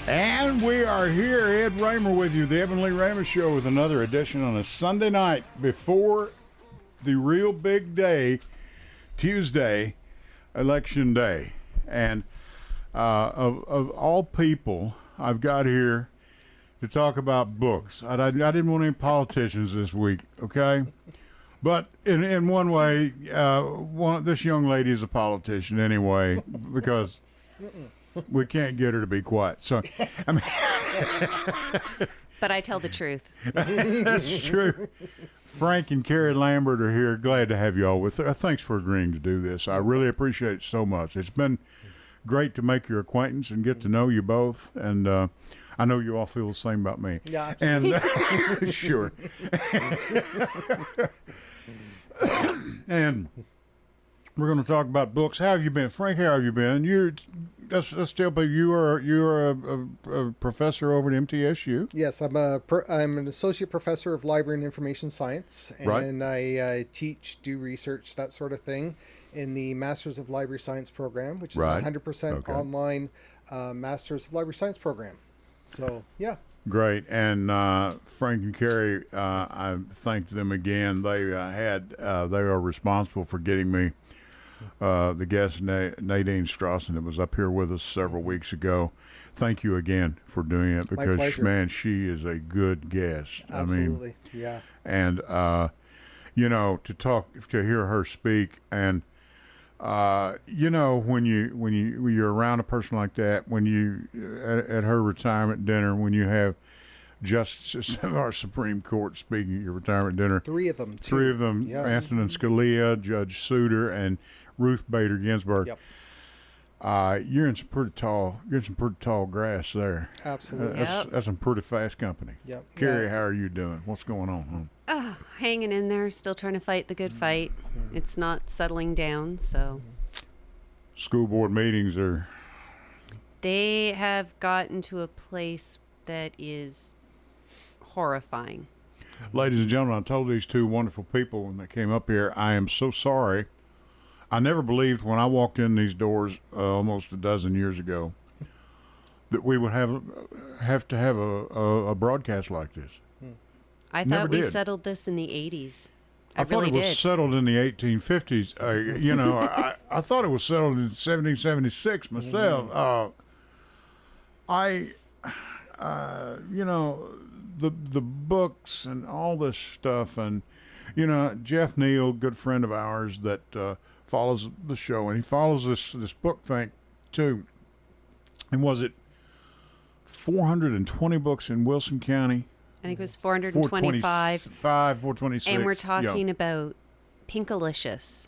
And we are here, Ed Raymer with you, the Evan Lee Raymer Show, with another edition on a Sunday night before the real big day, Tuesday, Election Day. And of all people, I've got here to talk about books. I didn't want any politicians this week, okay? But in one way, this young lady is a politician anyway, because we can't get her to be quiet. So, I mean, but I tell the truth. That's true. Frank and Carrie Lambert are here. Glad to have you all with us. Thanks for agreeing to do this. I really appreciate it so much. It's been great to make your acquaintance and get to know you both. And I know you all feel the same about me. Yeah, absolutely. And sure. And we're going to talk about books. How have you been, Frank? How have you been? Let's tell people you're a professor over at MTSU. Yes, I'm an associate professor of library and information science, and right. I teach, do research, that sort of thing, in the Masters of Library Science program, which is a 100% online Masters of Library Science program. So, yeah. Great. And Frank and Carrie, I thanked them again. They are responsible for getting me the guest Nadine Strawson that was up here with us several weeks ago. Thank you again for doing it, because man, she is a good guest. Absolutely. I mean, yeah. And to hear her speak, and when you're around a person like that, when you at her retirement dinner, when you have Justices of our Supreme Court speaking at your retirement dinner. Three of them, yes. Antonin Scalia, Judge Souter, and Ruth Bader Ginsburg. Yep. You're in some pretty tall grass there. Absolutely. That's some pretty fast company. Yep. Carrie, how are you doing? What's going on, huh? Hanging in there, still trying to fight the good fight. Mm-hmm. It's not settling down, so. School board meetings They have gotten to a place that is horrifying. Ladies and gentlemen, I told these two wonderful people when they came up here, I am so sorry. I never believed when I walked in these doors almost a dozen years ago that we would have to have a broadcast like this. I thought we settled this in the 80s. I thought it was settled in the 1850s. I thought it was settled in 1776 myself. The books and all this stuff, and Jeff Neal, good friend of ours that follows the show, and he follows this book thing too. And was it 420 books in Wilson County? I think it was 425. 426. And we're talking about Pinkalicious,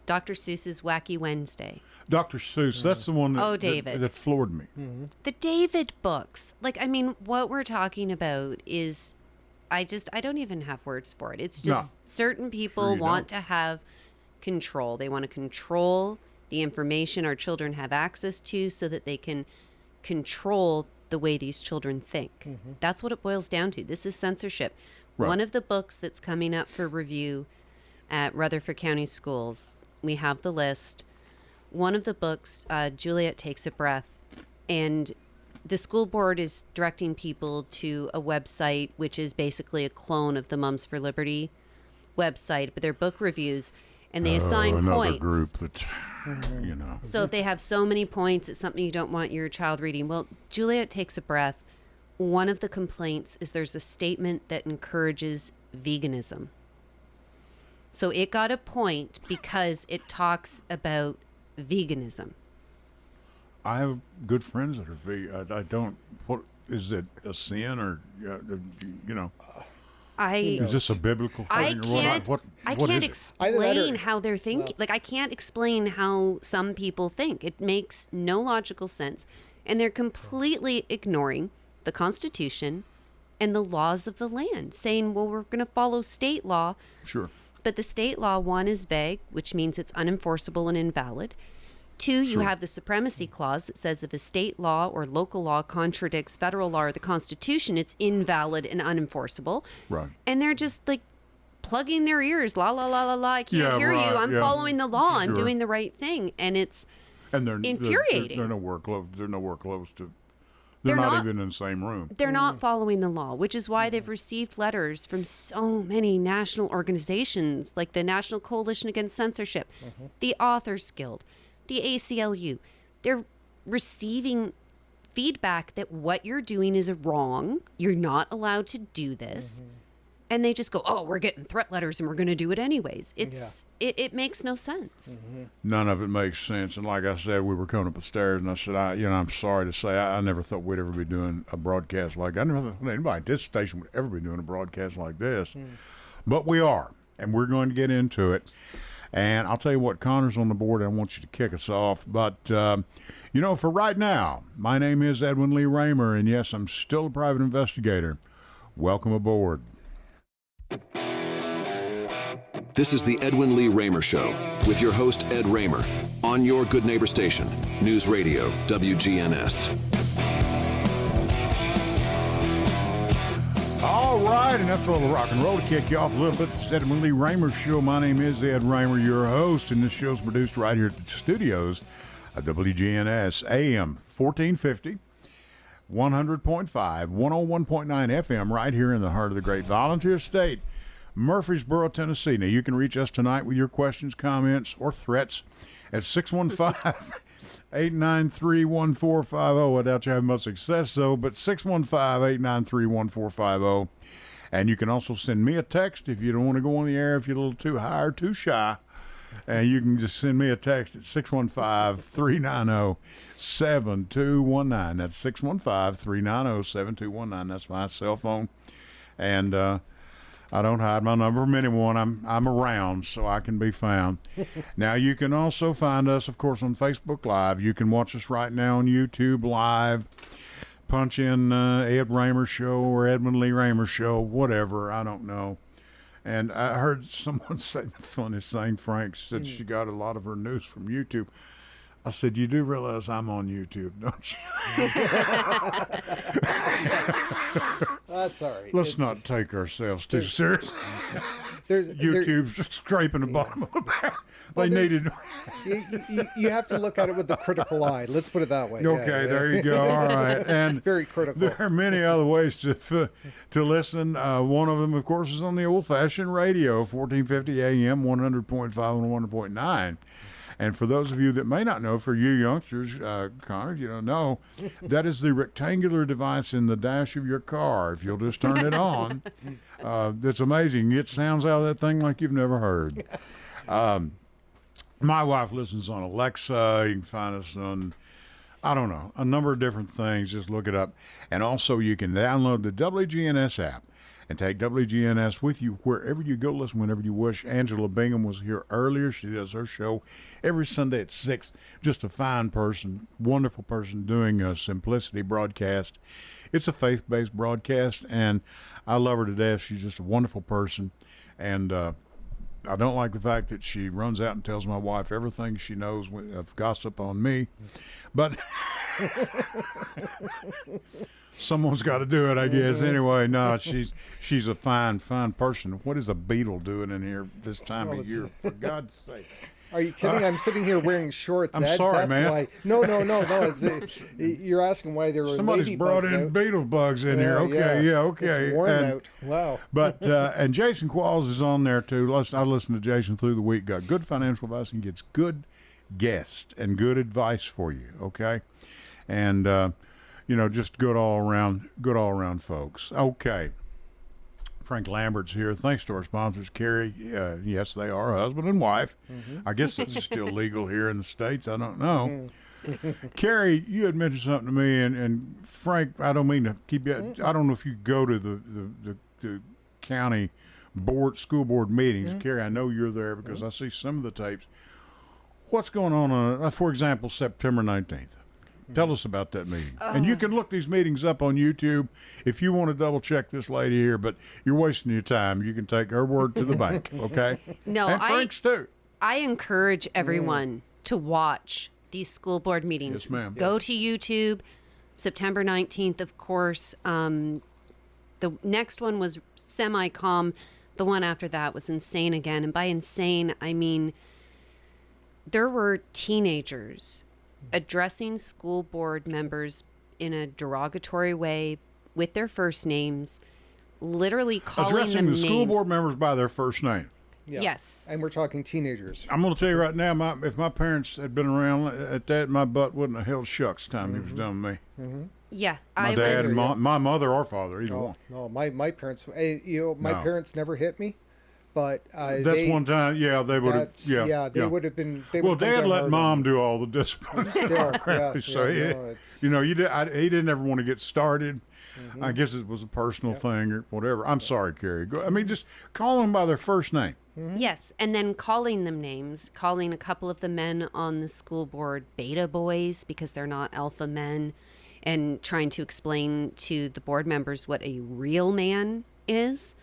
Dr. Seuss's Wacky Wednesday. Dr. Seuss, that's the one that floored me. Mm-hmm. The David books. What we're talking about is, I don't even have words for it. It's just certain people want to have control. They want to control the information our children have access to so that they can control the way these children think. Mm-hmm. That's what it boils down to. This is censorship. Right. One of the books that's coming up for review at Rutherford County Schools, we have the list. One of the books, Juliet Takes a Breath, and the school board is directing people to a website which is basically a clone of the Mums for Liberty website, but they're book reviews, and they assign points. Another group that, So if they have so many points, it's something you don't want your child reading. Well, Juliet Takes a Breath, one of the complaints is there's a statement that encourages veganism. So it got a point because it talks about veganism. I have good friends that are vegan. I don't. What is it? A sin or Is this a biblical thing? I can't explain how they're thinking. I can't explain how some people think. It makes no logical sense, and they're completely ignoring the Constitution and the laws of the land, saying, "Well, we're going to follow state law." Sure. But the state law, one, is vague, which means it's unenforceable and invalid. Two, you have the supremacy clause that says if a state law or local law contradicts federal law or the Constitution, it's invalid and unenforceable. Right. And they're just plugging their ears. La, la, la, la, la. I can't hear you. I'm following the law. I'm doing the right thing. And it's infuriating. They're nowhere close to They're not even in the same room. They're not following the law, which is why they've received letters from so many national organizations like the National Coalition Against Censorship, the Authors Guild, the ACLU. They're receiving feedback that what you're doing is wrong. You're not allowed to do this. And they just go, oh, we're getting threat letters and we're going to do it anyways. It makes no sense. None of it makes sense. And like I said, we were coming up the stairs, and I said, I'm sorry to say, I never thought we'd ever be doing a broadcast like that. I never thought anybody at this station would ever be doing a broadcast like this. But we are, and we're going to get into it. And I'll tell you what, Connor's on the board. I want you to kick us off. But, for right now, my name is Edwin Lee Raymer, and yes, I'm still a private investigator. Welcome aboard. This is the Edwin Lee Raymer Show with your host, Ed Raymer, on your Good Neighbor station, News Radio, WGNS. All right, and that's a little rock and roll to kick you off a little bit. This is Edwin Lee Raymer Show. My name is Ed Raymer, your host, and this show's produced right here at the studios at WGNS, AM 1450. 100.5, 101.9 FM right here in the heart of the great volunteer state, Murfreesboro, Tennessee. Now, you can reach us tonight with your questions, comments, or threats at 615-893-1450. I doubt you have much success, though, but 615-893-1450. And you can also send me a text if you don't want to go on the air, if you're a little too high or too shy. And you can just send me a text at 615-390-7219. That's 615-390-7219. That's my cell phone. And I don't hide my number from anyone. I'm around, so I can be found. Now, you can also find us, of course, on Facebook Live. You can watch us right now on YouTube Live. Punch in Ed Raymer Show or Edwin Lee Raymer Show, whatever. I don't know. And I heard someone say the funniest thing. Frank said she got a lot of her news from YouTube. I said, you do realize I'm on YouTube, don't you? That's all right. Let's not take ourselves too seriously. YouTube's just scraping the bottom of the barrel. They needed. You have to look at it with a critical eye. Let's put it that way. Okay, there you go. All right, and very critical. There are many other ways to listen. One of them, of course, is on the old-fashioned radio, 1450 AM, 100.5 and 100.9. And for those of you that may not know, for you youngsters, Connor, you don't know, that is the rectangular device in the dash of your car. If you'll just turn it on, it's amazing. It sounds out of that thing like you've never heard. My wife listens on Alexa. You can find us on, I don't know, a number of different things. Just look it up. And also you can download the WGNS app and take WGNS with you wherever you go. Listen whenever you wish. Angela Bingham was here earlier. She does her show every Sunday at 6. Just a fine person, wonderful person doing a Simplicity broadcast. It's a faith-based broadcast, and I love her to death. She's just a wonderful person, and I don't like the fact that she runs out and tells my wife everything she knows of gossip on me, but someone's got to do it, I guess. Anyway, no, she's a fine person. What is a beetle doing in here this time of year? For God's sake. Are you kidding? I'm sitting here wearing shorts. I'm sorry, That's man. Why. No. You're asking why there were Somebody's brought in beetle bugs in here. Okay, yeah, okay. It's warm out. Wow. But and Jason Qualls is on there too. I listen to Jason through the week. Got good financial advice and gets good guests and good advice for you. Okay, and just good all around folks. Okay. Frank Lambert's here. Thanks to our sponsors, Carrie. Yes, they are husband and wife. I guess it's still legal here in the States. I don't know. Carrie, you had mentioned something to me, and Frank, I don't mean to keep you. I don't know if you go to the county school board meetings. Carrie, I know you're there because I see some of the tapes. What's going on, for example, September 19th? Tell us about that meeting. And you can look these meetings up on YouTube if you want to double check this lady here, but you're wasting your time. You can take her word to the bank, okay? No, and Frank's too. I encourage everyone to watch these school board meetings. Yes, ma'am. Go to YouTube, September 19th, of course. The next one was semi-calm. The one after that was insane again. And by insane, I mean there were teenagers addressing school board members in a derogatory way with their first names, literally calling addressing them the school names. board members by their first name. Yeah. Yes. And we're talking teenagers. I'm going to tell you right now, if my parents had been around at that, my butt wouldn't have held shucks time he was done with me. Yeah. My dad and my mother or father, either one. No, my parents, my No. parents never hit me, but That's one time, yeah, they would have. Yeah, they would have been. Well, Dad let Mom do all the discipline. Still, So, he didn't ever want to get started. I guess it was a personal thing or whatever. I'm sorry, Carrie. Just call them by their first name. Yes, and then calling them names, calling a couple of the men on the school board beta boys because they're not alpha men, and trying to explain to the board members what a real man is.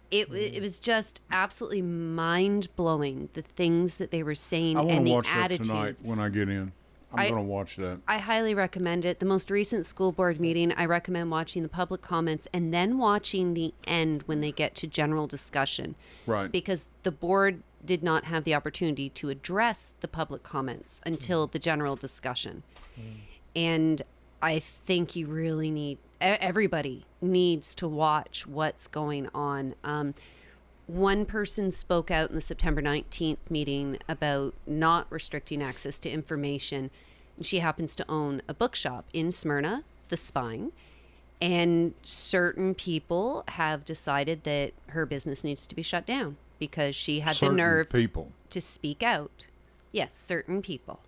It was just absolutely mind-blowing, the things that they were saying and the watch attitude. that tonight when I get in. I'm going to watch that. I highly recommend it. The most recent school board meeting, I recommend watching the public comments and then watching the end when they get to general discussion. Right. Because the board did not have the opportunity to address the public comments until the general discussion. And I think you really need, everybody needs to watch what's going on. One person spoke out in the September 19th meeting about not restricting access to information. She happens to own a bookshop in Smyrna, The Spine, and certain people have decided that her business needs to be shut down because she had the nerve to speak out. Yes, certain people.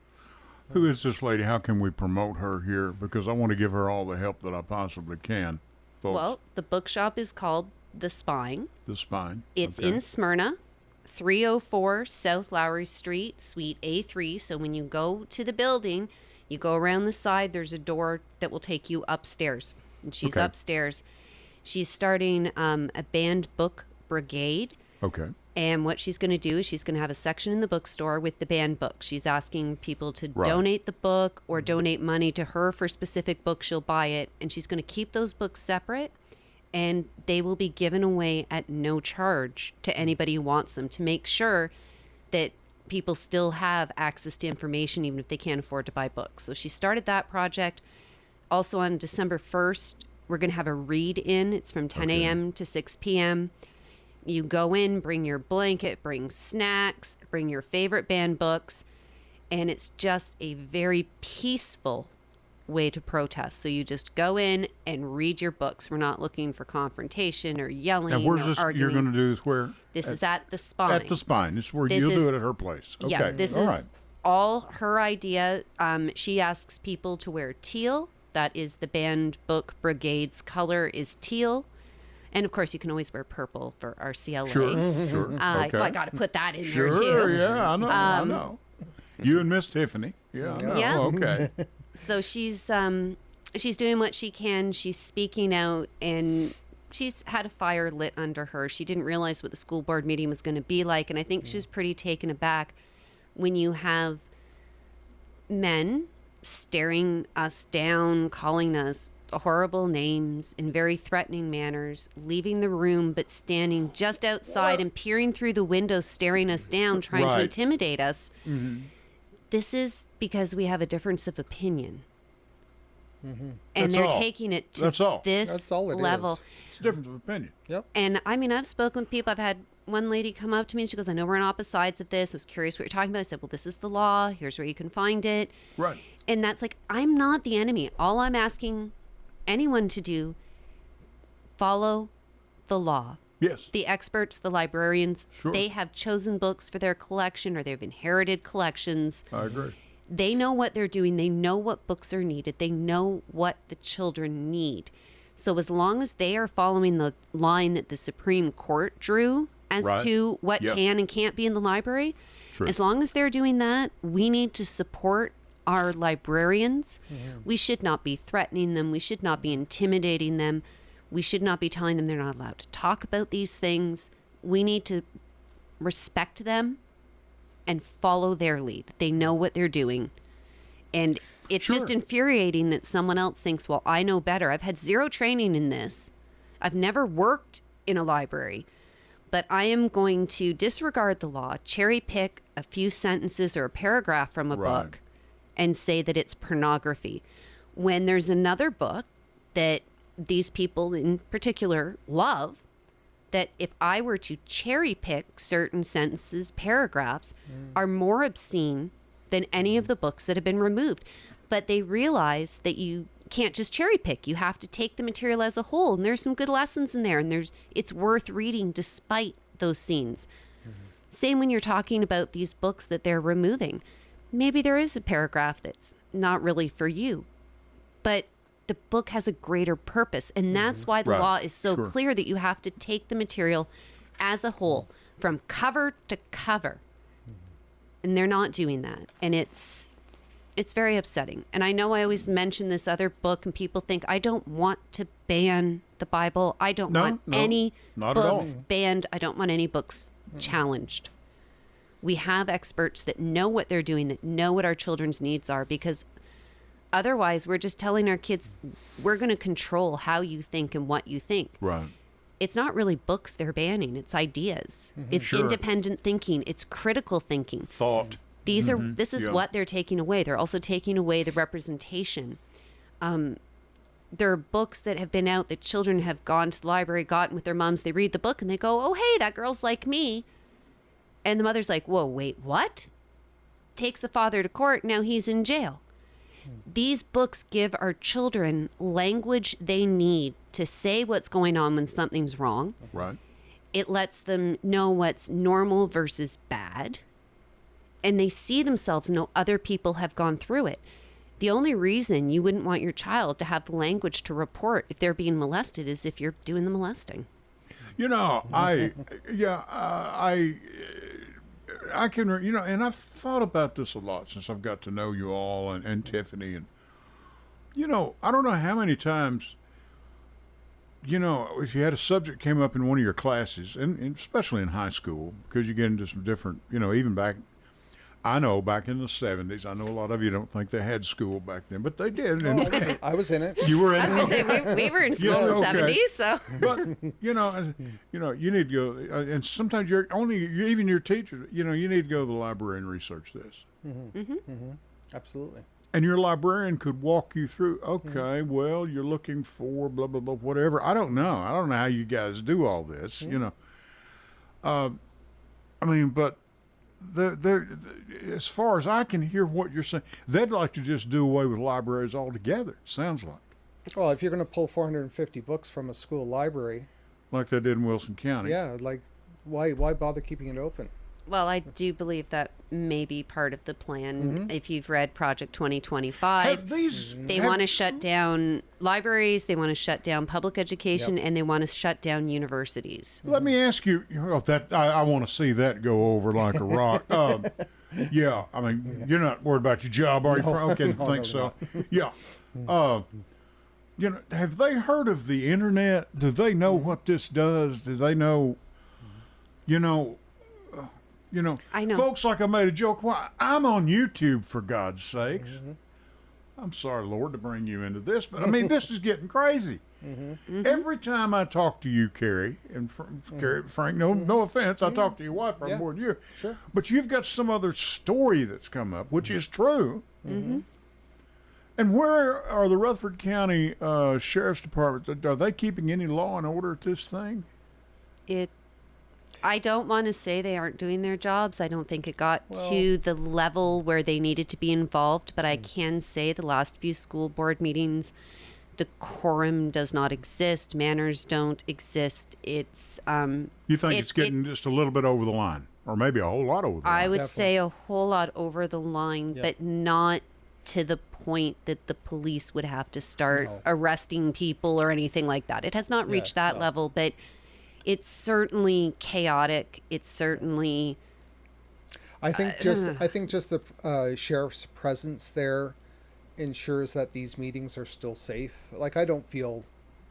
Who is this lady? How can we promote her here? Because I want to give her all the help that I possibly can, folks. Well, the bookshop is called The Spine. The Spine. It's in Smyrna, 304 South Lowry Street, Suite A3. So when you go to the building, you go around the side, there's a door that will take you upstairs. And she's upstairs. She's starting a banned book brigade. Okay. And what she's going to do is she's going to have a section in the bookstore with the banned books. She's asking people to donate the book or donate money to her for specific books. She'll buy it. And she's going to keep those books separate. And they will be given away at no charge to anybody who wants them, to make sure that people still have access to information even if they can't afford to buy books. So she started that project. Also on December 1st, we're going to have a read-in. It's from 10 a.m. to 6 p.m. You go in, bring your blanket, bring snacks, bring your favorite banned books, and it's just a very peaceful way to protest. So you just go in and read your books. We're not looking for confrontation or yelling. And where's or this? arguing. You're going to do this where? This is at the Spine. At the Spine. This is where you'll do it at her place. Okay. Yeah, this all is right. all her idea. She asks people to wear teal. That is the banned book brigade's color is teal. And of course, you can always wear purple for our CLA. Sure. Okay. I got to put that in there too. Yeah, I know. You and Miss Tiffany. Yeah, I know. Yeah. Okay. So she's doing what she can. She's speaking out, and she's had a fire lit under her. She didn't realize what the school board meeting was going to be like, and I think she was pretty taken aback when you have men staring us down, calling us horrible names in very threatening manners, leaving the room but standing just outside and peering through the window, staring us down, trying to intimidate us. This is because we have a difference of opinion. And they're taking it to this level. It's a difference of opinion. Yep. And I mean, I've spoken with people. I've had one lady come up to me and she goes, I know we're on opposite sides of this. I was curious what you're talking about. I said, well, this is the law. Here's where you can find it. Right. And that's like, I'm not the enemy. All I'm asking anyone to do, follow the law. Yes. The experts, the librarians, they have chosen books for their collection or they've inherited collections. I agree. They know what they're doing. They know what books are needed. They know what the children need. So as long as they are following the line that the Supreme Court drew as to what can and can't be in the library, as long as they're doing that, we need to support our librarians. We should not be threatening them. We should not be intimidating them. We should not be telling them they're not allowed to talk about these things. We need to respect them and follow their lead. They know what they're doing. And it's just infuriating that someone else thinks, well, I know better. I've had zero training in this. I've never worked in a library. But I am going to disregard the law, cherry pick a few sentences or a paragraph from a book, and say that it's pornography. when there's another book that these people in particular love, that if I were to cherry pick certain sentences, paragraphs, are more obscene than any of the books that have been removed. But they realize that you can't just cherry pick. You have to take the material as a whole. And there's some good lessons in there. And it's worth reading despite those scenes. Same when you're talking about these books that they're removing. Maybe there is a paragraph that's not really for you, but the book has a greater purpose. And that's why the law is so clear that you have to take the material as a whole from cover to cover. And they're not doing that. And it's very upsetting. And I know I always mention this other book and people think I don't want to ban the Bible. I don't want any books banned. I don't want any books challenged. We have experts that know what they're doing, that know what our children's needs are, because otherwise we're just telling our kids we're going to control how you think and what you think. Right. It's not really books they're banning. It's ideas. It's independent thinking. It's critical thinking. Thought. This is what they're taking away. They're also taking away the representation. There are books that have been out that children have gone to the library, gotten with their moms. They read the book and they go, oh, hey, that girl's like me. And the mother's like, whoa, wait, what? Takes the father to court. Now he's in jail. These books give our children language they need to say what's going on when something's wrong. Right. It lets them know what's normal versus bad. And they see themselves and know other people have gone through it. The only reason you wouldn't want your child to have the language to report if they're being molested is if you're doing the molesting. You know, I can, and I've thought about this a lot since I've got to know you all and Tiffany. And, I don't know how many times, if you had a subject came up in one of your classes, and especially in high school, because you get into some different, even back in the 70s, I know a lot of you don't think they had school back then, but they did. And I was in it. You were in it? I was going to say, we were in school in the 70s, so. But, you need to go, and sometimes even your teachers, you need to go to the library and research this. Absolutely. And your librarian could walk you through, okay, well, you're looking for blah, blah, blah, whatever. I don't know. I don't know how you guys do all this, but they're, as far as I can hear what you're saying, they'd like to just do away with libraries altogether, it sounds like. Well, if you're going to pull 450 books from a school library. Like they did in Wilson County. Yeah, like, why bother keeping it open? Well, I do believe that may be part of the plan. If you've read Project 2025, they want to shut down libraries, they want to shut down public education, and they want to shut down universities. Let me ask you, I want to see that go over like a rock. Yeah, I mean, you're not worried about your job, are you? Okay, think so. Yeah. Have they heard of the internet? Do they know what this does? Do they know, I know. Folks, like I made a joke, well, I'm on YouTube, for God's sakes. I'm sorry, Lord, to bring you into this, but I mean, this is getting crazy. Every time I talk to you, Carrie, and Frank, no offense, I talk to your wife probably more than you, but you've got some other story that's come up, which is true. And where are the Rutherford County Sheriff's Department? Are they keeping any law and order at this thing? I don't want to say they aren't doing their jobs. I don't think it got to the level where they needed to be involved, but I can say the last few school board meetings, decorum does not exist, manners don't exist. It's you think it's getting just a little bit over the line, or maybe a whole lot over the line? I would say a whole lot over the line, but not to the point that the police would have to start arresting people or anything like that. It has not reached that level, but it's certainly chaotic. It's certainly. I think just the sheriff's presence there ensures that these meetings are still safe. Like, I don't feel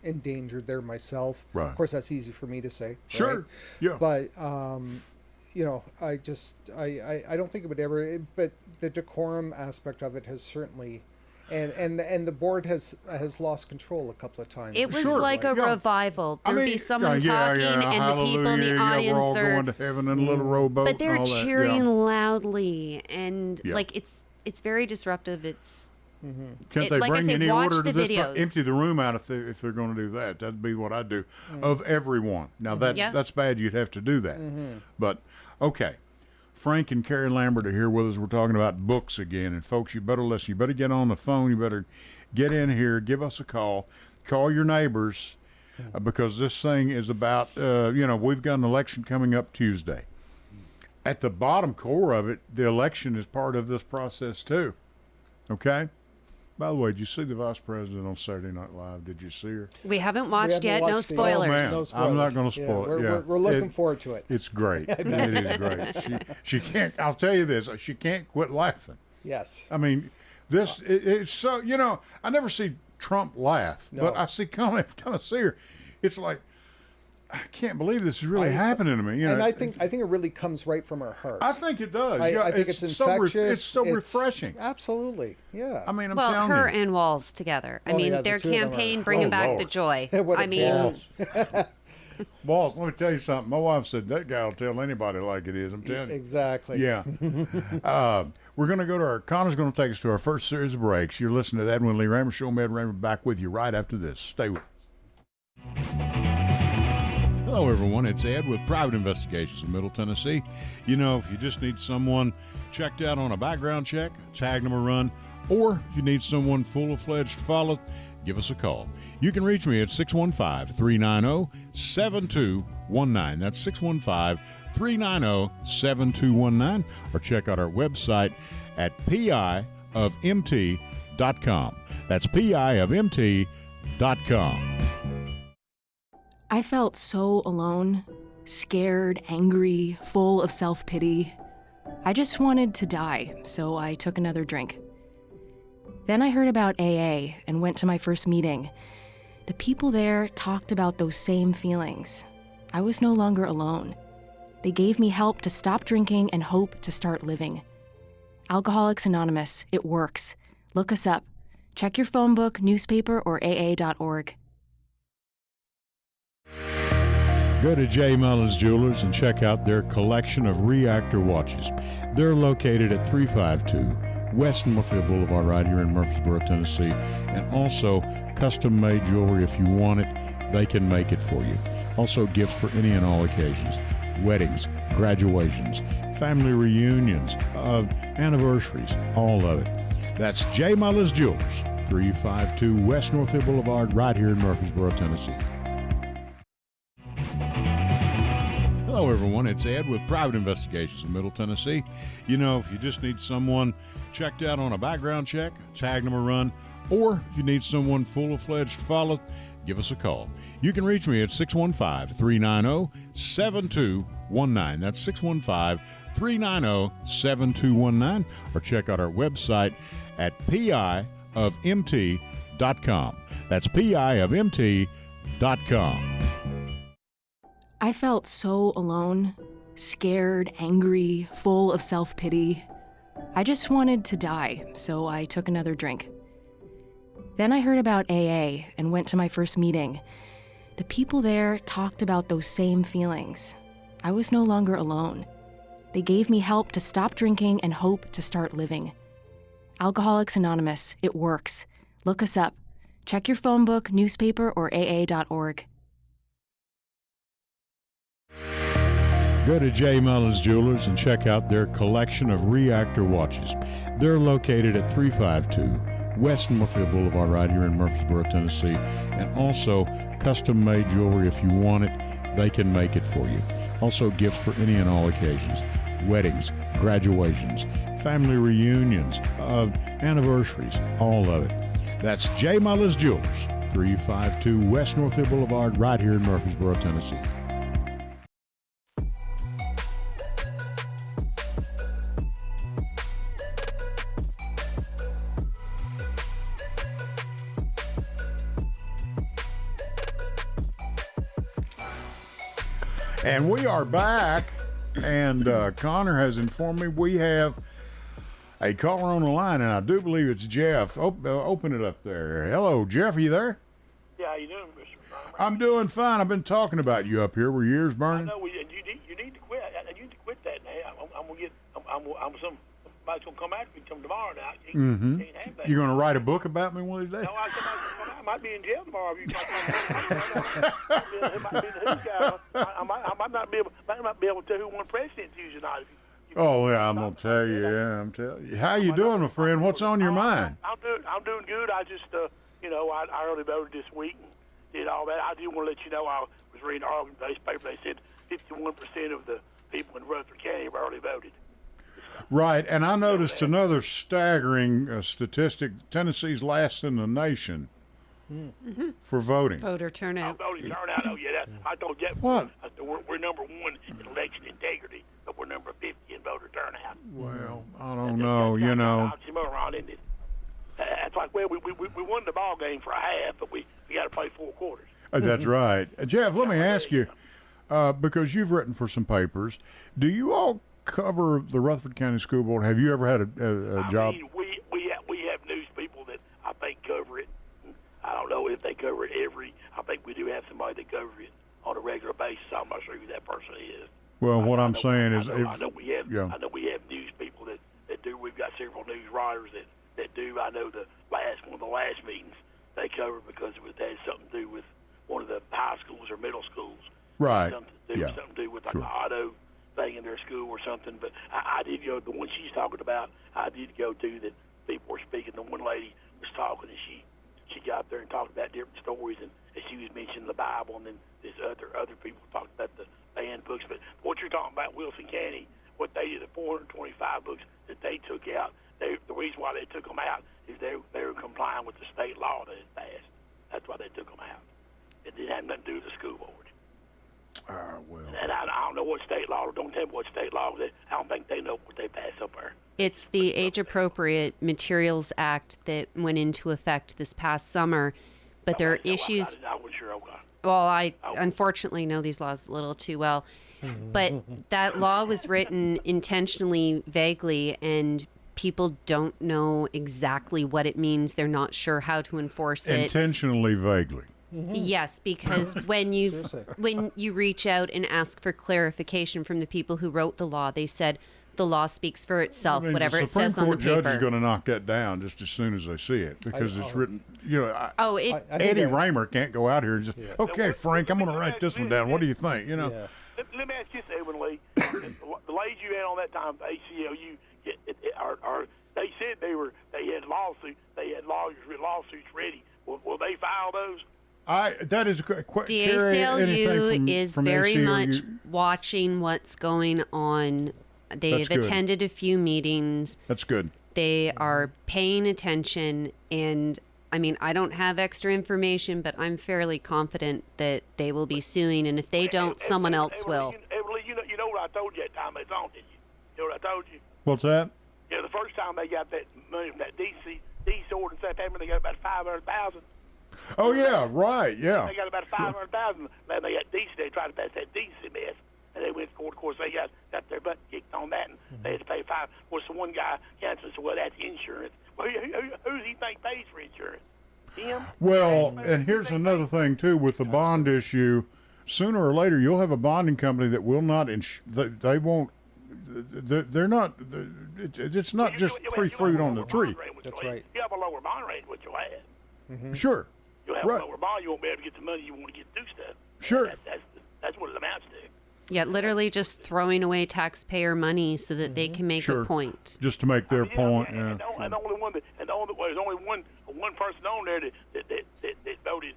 endangered there myself. Right. Of course, that's easy for me to say. Sure. Right? Yeah. But I don't think it would ever. But the decorum aspect of it has certainly. And the board has lost control a couple of times. It was like a revival. There'd be someone talking, and the people in the audience we're all going to heaven in a little rowboat. But they're cheering loudly, and like it's very disruptive. It's Can't they like I bring say, any watch order to the this? videos. Empty the room out if they're going to do that. That'd be what I'd do. Of everyone. Now that's bad. You'd have to do that. But okay, Frank and Carrie Lambert are here with us. We're talking about books again, and folks, you better listen. You better get on the phone. You better get in here. Give us a call. Call your neighbors because this thing is about. We've got an election coming up Tuesday. At the bottom core of it, the election is part of this process too. Okay? By the way, did you see the vice president on Saturday Night Live? Did you see her? We haven't watched yet. No it. spoilers. Oh, man. No spoilers. I'm not going to spoil it. Yeah. We're looking forward to it. It's great. It is great. She can't, I'll tell you this, she can't quit laughing. Yes. I mean, it's so, I never see Trump laugh, but I see every time I see her, it's like, I can't believe this is really happening to me. And I think it really comes right from her heart. I think it does. I think it's infectious. It's so refreshing. Absolutely, yeah. I mean, I'm Well, telling her you. and Walls together. I mean, yeah, the their two of them campaign are- bringing Oh, back Lord. the joy. What a I mean, Walls, let me tell you something. My wife said that guy will tell anybody like it is. I'm telling you. Exactly. Yeah. We're going to go to Connor's going to take us to our first series of breaks. You're listening to the Edwin Lee Raymer Show. I'm Ed Raymer, back with you right after this. Stay with us. Hello, everyone. It's Ed with Private Investigations in Middle Tennessee. If you just need someone checked out on a background check, tag them a run, or if you need someone full-fledged to follow, give us a call. You can reach me at 615-390-7219. That's 615-390-7219. Or check out our website at piofmt.com. That's piofmt.com. I felt so alone, scared, angry, full of self-pity. I just wanted to die, so I took another drink. Then I heard about AA and went to my first meeting. The people there talked about those same feelings. I was no longer alone. They gave me help to stop drinking and hope to start living. Alcoholics Anonymous, it works. Look us up. Check your phone book, newspaper, or aa.org. Go to J. Mullins Jewelers and check out their collection of reactor watches. They're located at 352 West Northfield Boulevard right here in Murfreesboro, Tennessee. And also custom-made jewelry. If you want it, they can make it for you. Also gifts for any and all occasions. Weddings, graduations, family reunions, anniversaries, all of it. That's J. Mullins Jewelers, 352 West Northfield Boulevard right here in Murfreesboro, Tennessee. Hello, everyone. It's Ed with Private Investigations in Middle Tennessee. If you just need someone checked out on a background check, tag them a run, or if you need someone full-fledged to follow, give us a call. You can reach me at 615-390-7219. That's 615-390-7219. Or check out our website at piofmt.com. That's piofmt.com. I felt so alone, scared, angry, full of self-pity. I just wanted to die, so I took another drink. Then I heard about AA and went to my first meeting. The people there talked about those same feelings. I was no longer alone. They gave me help to stop drinking and hope to start living. Alcoholics Anonymous, it works. Look us up. Check your phone book, newspaper, or aa.org. Go to J. Mullins Jewelers and check out their collection of reactor watches. They're located at 352 West Northfield Boulevard right here in Murfreesboro, Tennessee. And also custom-made jewelry. If you want it, they can make it for you. Also gifts for any and all occasions. Weddings, graduations, family reunions, anniversaries, all of it. That's J. Mullins Jewelers, 352 West Northfield Boulevard right here in Murfreesboro, Tennessee. And we are back, and Connor has informed me we have a caller on the line, and I do believe it's Jeff. Open it up there. Hello, Jeff, are you there? Yeah, how you doing, Mr. Raymer? I'm doing fine. I've been talking about you up here. Were your ears burning? I know you need to quit. You need to quit that now. I'm somebody's going to come after me come tomorrow now. Mm-hmm. Can't have that. You're going to write a book about me one of these days? No, I might be in jail tomorrow. If you it might be the who's guy. I might not be able to tell who won president Tuesday night. Oh, yeah, I'm going to tell you. Yeah, I'm telling you. How you doing, my friend? What's on your mind? I'm doing good. I just, I early voted this week and did all that. I do want to let you know I was reading an article in today's paper. They said 51% of the people in Rutherford County have early voted. Right, and I noticed another staggering statistic. Tennessee's last in the nation for voting. Voter turnout. Voting turnout. Oh, yeah. I told you. What? We're number one in election integrity, but we're number 50 in voter turnout. Well, I don't know, you know. That's like, well, we won the ball game for a half, but we got to play 4 quarters. That's right. Jeff, let me ask you, because you've written for some papers, do you all cover the Rutherford County School Board? Have you ever had a job? I mean, we have news people that I think cover it. I don't know if they cover it I think we do have somebody that covers it on a regular basis. I'm not sure who that person is. Well, what I'm saying is, I know we have news people that do. We've got several news writers that do. I know one of the last meetings they covered because it had something to do with one of the high schools or middle schools. Right. Something to do with like an auto thing in their school or something. But I did go. The one she's talking about, I did go to that people were speaking. The one lady was talking and she got up there and talked about different stories and she was mentioning the Bible and then this other people talked about the banned books. But what you're talking about, Wilson County, what they did, the 425 books that they took out, the reason why they took them out is they were complying with the state law that had passed. That's why they took them out. It didn't have nothing to do with the school board. Well. And I don't know what state law. Don't tell me what state law. I don't think they know what they passed up there. It's the Age-Appropriate Materials Act that went into effect this past summer, but there are issues. I wasn't sure. Okay. Well, I unfortunately know these laws a little too well, but that law was written intentionally vaguely, and people don't know exactly what it means. They're not sure how to enforce it. Intentionally vaguely. Yes, because when you reach out and ask for clarification from the people who wrote the law, they said the law speaks for itself, whatever it says on the paper. The Supreme Court judge is going to knock that down just as soon as they see it because it's written. Eddie Raymer can't go out here and just okay, Frank, I'm going to write this one down. What do you think? You know. Yeah. Let me ask you this, Edwin Lee. The ladies you had on that time, ACLU, they said they had lawsuits. They had lawsuits ready. Will they file those? That is the ACLU is very much watching what's going on. They've attended a few meetings. That's good. They are paying attention, and I mean, I don't have extra information, but I'm fairly confident that they will be suing, and if they don't, someone else will. You know what I told you that time it's on, didn't you? You know what I told you? What's that? Yeah, the first time they got that money from that DC sword and stuff, they got about $500,000. Oh yeah, right, yeah. They got about $500,000. Then they got DC. They tried to pass that DC mess, and they went to court. Of course, they got their butt kicked on that, and they had to pay $5. Of course, the one guy answered, "Well, that's insurance." Well, who does he think pays for insurance? Him? Well, and here's another thing too with the bond issue. Sooner or later, you'll have a bonding company that will not. They won't. They're not. It's not just free fruit on the tree. That's right. You have a lower bond rate, what you'll have. Mm-hmm. Sure. You'll have a lower bond. You won't be able to get the money you want to get to do stuff. Sure. That's what it amounts to. Yeah, literally just throwing away taxpayer money so that they can make a point. Just to make their point. Yeah. And the only one there's only one person on there that voted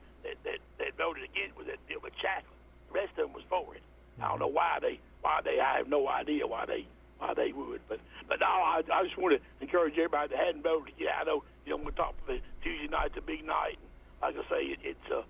against was that deal with Chaplin. The rest of them was for it. I don't know why they. I have no idea why they would. But no, I just want to encourage everybody that hadn't voted. Yeah, I know. We talk about Tuesday night's a big night. And like I say, it's a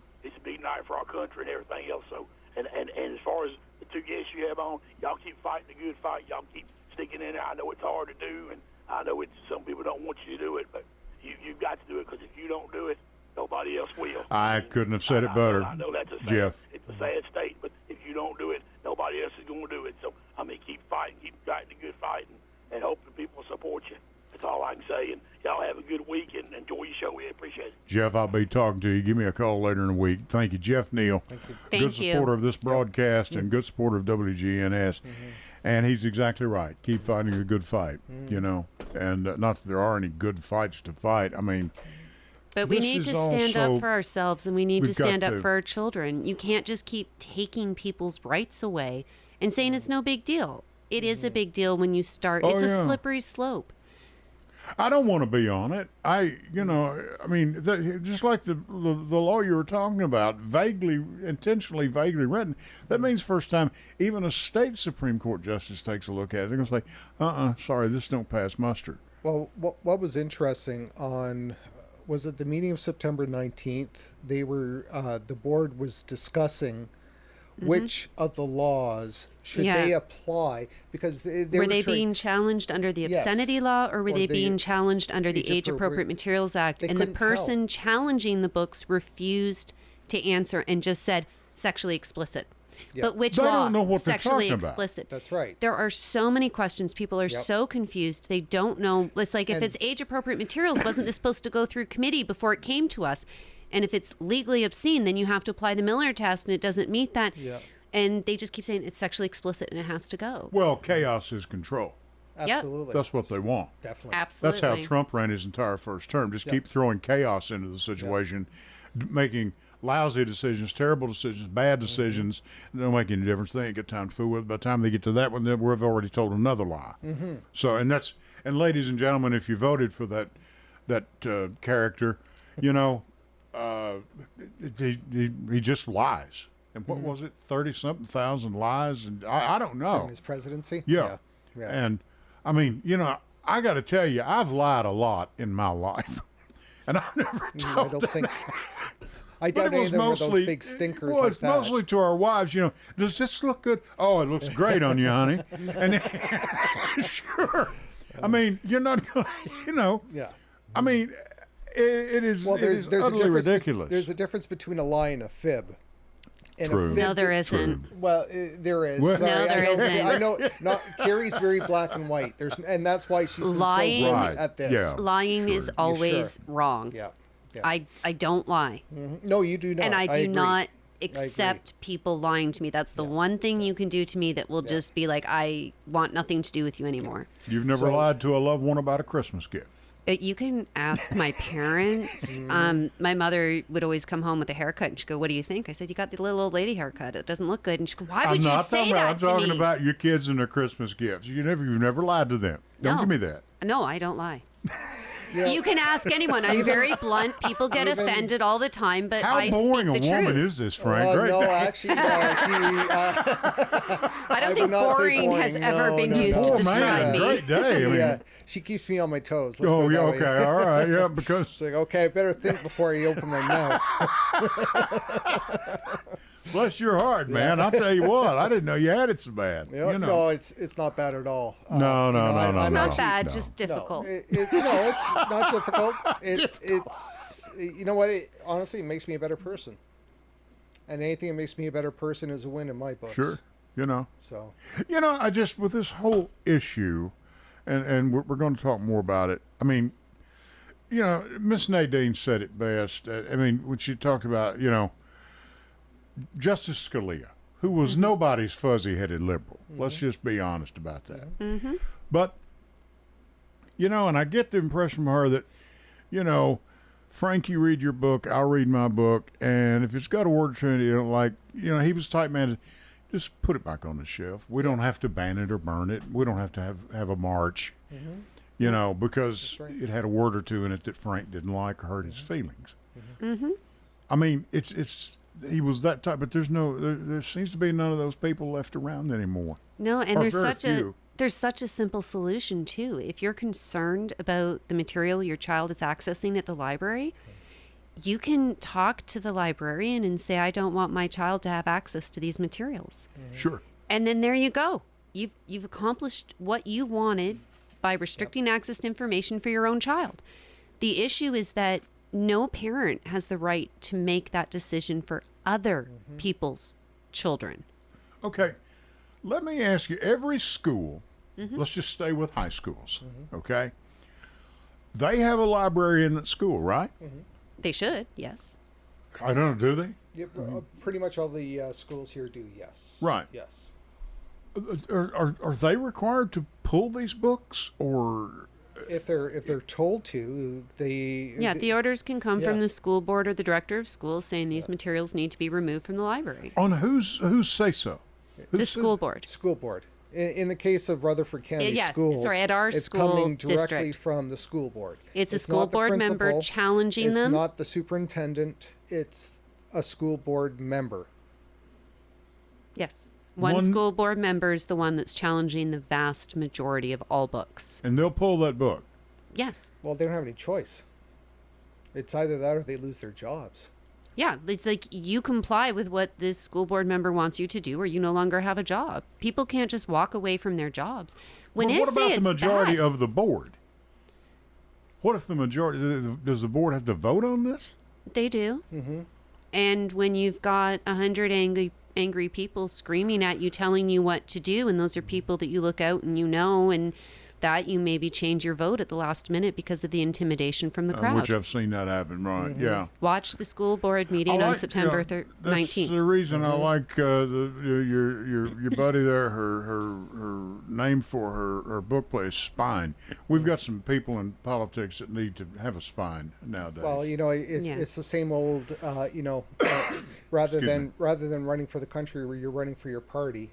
big night for our country and everything else. So and as far as the two guests you have on, y'all keep fighting the good fight. Y'all keep sticking in there. I know it's hard to do, and I know some people don't want you to do it, but you've got to do it because if you don't do it, nobody else will. I couldn't have said it better. I know that's Jeff. It's a sad state, but if you don't do it, nobody else is going to do it. So keep fighting, keep fighting the good fight, and hope that people support you. That's all I can say. And y'all have a good week and enjoy your show. We appreciate it. Jeff, I'll be talking to you. Give me a call later in the week. Thank you, Jeff Neal. Thank you. Good supporter of this broadcast and good supporter of WGNS. And he's exactly right. Keep fighting a good fight, And not that there are any good fights to fight. I mean, but we need to stand up for ourselves, and we need to stand up for our children. You can't just keep taking people's rights away and saying it's no big deal. It is a big deal when you start. It's a slippery slope. I don't want to be on it. Just like the law you were talking about, intentionally vaguely written, that means first time even a state Supreme Court justice takes a look at it, they're going to say, sorry, this don't pass muster. Well, what was interesting was at the meeting of September 19th, they were, the board was discussing which of the laws should they apply, because they were being challenged under the obscenity law, or were they being challenged under the Age Appropriate Materials Act? And the person challenging the books refused to answer and just said sexually explicit. Yep. But which law? Don't know what sexually they're explicit. About. That's right. There are so many questions. People are so confused. They don't know. It's like if it's age appropriate materials, wasn't this supposed to go through committee before it came to us? And if it's legally obscene, then you have to apply the Miller test, and it doesn't meet that. Yep. And they just keep saying it's sexually explicit and it has to go. Well, chaos is control. Absolutely. That's what they want. Definitely. Absolutely. That's how Trump ran his entire first term. Just keep throwing chaos into the situation, making lousy decisions, terrible decisions, bad decisions. They don't make any difference. They ain't got time to fool with it. By the time they get to that one, we've already told another lie. So, and ladies and gentlemen, if you voted for that character, he just lies. And what was it, 30-something thousand lies? And I don't know. During his presidency? Yeah. And, I mean, I got to tell you, I've lied a lot in my life. And I've never told I don't think... I doubt any of them were those big stinkers well, like it's that. mostly to our wives, does this look good? Oh, it looks great on you, honey. And sure. I mean, you're not going to, Yeah. I mean, it is utterly ridiculous. There's a difference between a lie and a fib. And True. No, there isn't. True. Well, there is. No, there isn't. I know. Carrie's very black and white. And that's why she's been Lying, so good at this. Yeah. Lying is always wrong. Yeah. I don't lie. No, you do not. And I do agree. not accept people lying to me. That's the one thing you can do to me that will just be like, I want nothing to do with you anymore. You've never lied to a loved one about a Christmas gift. You can ask my parents. My mother would always come home with a haircut, and she'd go, "What do you think?" I said, "You got the little old lady haircut. It doesn't look good." And she'd go, "Why would you say that I'm talking about your kids and their Christmas gifts. You've never lied to them. Don't give me that. No, I don't lie. You can ask anyone. I'm very blunt. People get offended all the time, but I speak the truth. How boring a woman is this, Frank? No, actually, I don't think boring has ever been used to describe me. Great day. I mean, she keeps me on my toes. Yeah, okay, all right, yeah, because it's like, okay, I better think before I open my mouth. Bless your heart, man. I'll tell you what, I didn't know you had it so bad. No, it's not bad at all. No. It's not bad, just difficult. No, it's not difficult. It's you know what? Honestly, it makes me a better person. And anything that makes me a better person is a win in my books. Sure, So. I just, with this whole issue, and we're going to talk more about it. I mean, Miss Nadine said it best. I mean, when she talked about, Justice Scalia, who was nobody's fuzzy-headed liberal. Let's just be honest about that. But, and I get the impression from her that, Frank, you read your book, I'll read my book, and if it's got a word or two you don't like, he was type-managed, just put it back on the shelf. We don't have to ban it or burn it. We don't have to have a march, because it had a word or two in it that Frank didn't like or hurt his feelings. I mean, he was that type, but there seems to be none of those people left around anymore. No, and there's such a simple solution too. If you're concerned about the material your child is accessing at the library, you can talk to the librarian and say, I don't want my child to have access to these materials. Sure. And then there you go. You've accomplished what you wanted by restricting access to information for your own child. The issue is that no parent has the right to make that decision for other people's children. Okay. Let me ask you, every school, let's just stay with high schools, okay? They have a librarian at school, right? They should, yes. I don't know, do they? Yeah, pretty much all the schools here do, yes. Right. Yes. Are they required to pull these books, or if they're told to, the orders can come from the school board or the director of schools saying these materials need to be removed from the library. On whose say so? The school board. School board. In the case of Rutherford County Schools, at our it's school coming directly district. from the school board. It's a school board member challenging them. It's not the superintendent. It's a school board member. Yes. One school board member is the one that's challenging the vast majority of all books. And they'll pull that book. Yes. Well, they don't have any choice. It's either that or they lose their jobs. Yeah, it's like you comply with what this school board member wants you to do, or you no longer have a job. People can't just walk away from their jobs. What about the majority of the board? What if the majority, does the board have to vote on this? They do. Mm-hmm. And when you've got 100 angry people screaming at you, telling you what to do, and those are people that you look out and you know, and that you maybe change your vote at the last minute because of the intimidation from the crowd. Which I've seen that happen, right? Mm-hmm. Yeah. Watch the school board meeting on September 19th. That's the reason I like your buddy there. Her name for her book play is Spine. We've got some people in politics that need to have a spine nowadays. Well, it's the same old, rather than running for the country, where you're running for your party.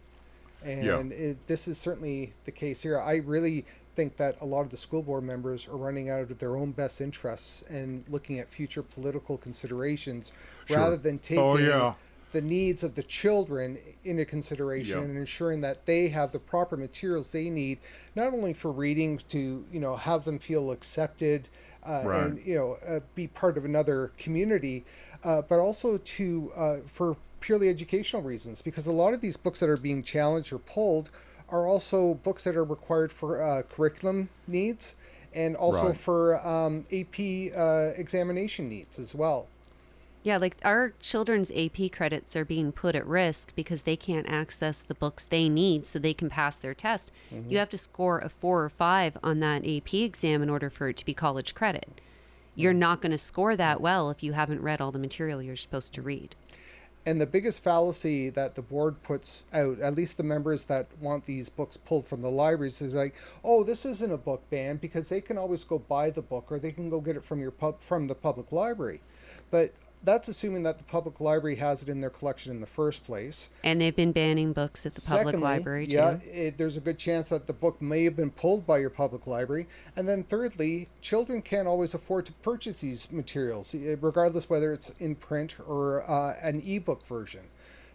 And this is certainly the case here. I really think that a lot of the school board members are running out of their own best interests and looking at future political considerations rather than taking the needs of the children into consideration and ensuring that they have the proper materials they need, not only for reading to, have them feel accepted and, be part of another community, but also for purely educational reasons, because a lot of these books that are being challenged or pulled are also books that are required for curriculum needs and also for AP examination needs as well. Yeah, like our children's AP credits are being put at risk because they can't access the books they need so they can pass their test. Mm-hmm. You have to score a 4 or 5 on that AP exam in order for it to be college credit. You're not going to score that well if you haven't read all the material you're supposed to read. And the biggest fallacy that the board puts out, at least the members that want these books pulled from the libraries, is like, oh, this isn't a book ban, because they can always go buy the book or they can go get it from from the public library. But that's assuming that the public library has it in their collection in the first place. And they've been banning books at the public library, too. There's a good chance that the book may have been pulled by your public library. And then thirdly, children can't always afford to purchase these materials, regardless whether it's in print or an ebook version.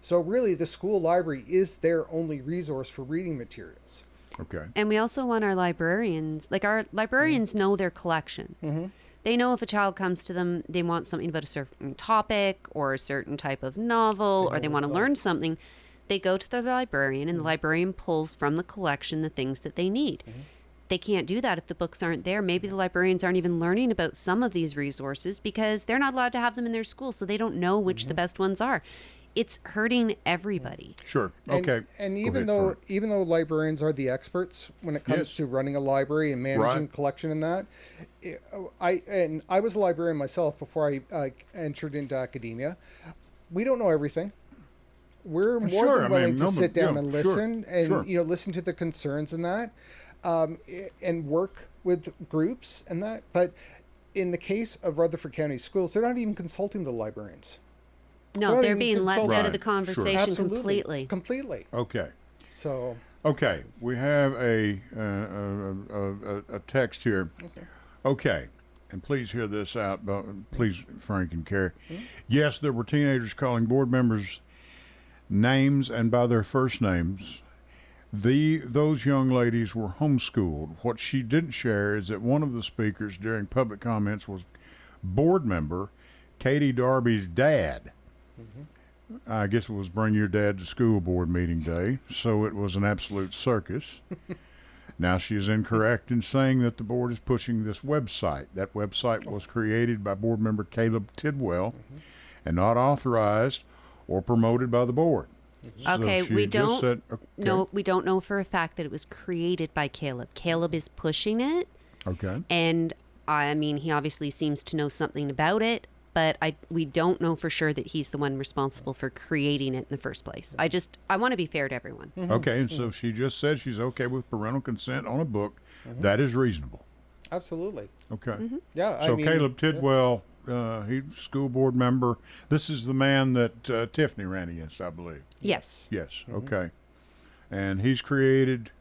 So really, the school library is their only resource for reading materials. Okay. And we also want our librarians know their collection. Mm-hmm. They know if a child comes to them, they want something about a certain topic or a certain type of novel, or they want to learn something. They go to the librarian, and the librarian pulls from the collection the things that they need. Mm-hmm. They can't do that if the books aren't there. Maybe the librarians aren't even learning about some of these resources because they're not allowed to have them in their school, so they don't know which the best ones are. It's hurting everybody. Sure. Okay. And even though librarians are the experts when it comes to running a library and managing collection and that, I was a librarian myself before I entered into academia. We don't know everything. We're more than willing to sit down and listen and listen to the concerns and that, and work with groups and that. But in the case of Rutherford County Schools, they're not even consulting the librarians. No, they're being left out of the conversation completely. Okay. So. Okay, we have a text here. Okay, and please hear this out. Please, Frank and Carrie. Mm-hmm. Yes, there were teenagers calling board members names and by their first names. Those young ladies were homeschooled. What she didn't share is that one of the speakers during public comments was board member Katie Darby's dad. Mm-hmm. I guess it was bring your dad to school board meeting day, so it was an absolute circus. Now she is incorrect in saying that the board is pushing this website. That website was created by board member Caleb Tidwell and not authorized or promoted by the board. Okay, so we don't we don't know for a fact that it was created by Caleb. Caleb is pushing it. Okay. And I mean, he obviously seems to know something about it, but we don't know for sure that he's the one responsible for creating it in the first place. I want to be fair to everyone. Mm-hmm. Okay, and so she just said she's okay with parental consent on a book. Mm-hmm. That is reasonable. Absolutely. Okay. Yeah. So I mean, Caleb Tidwell, he's a school board member. This is the man that Tiffany ran against, I believe. Yes. Yes. Okay. And he's created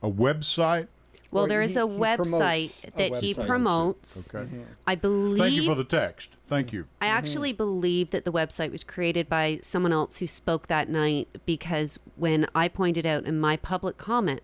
a website. Well, there is a website that he promotes. Okay. I believe. Thank you for the text. Thank you. I actually believe that the website was created by someone else who spoke that night, because when I pointed out in my public comment,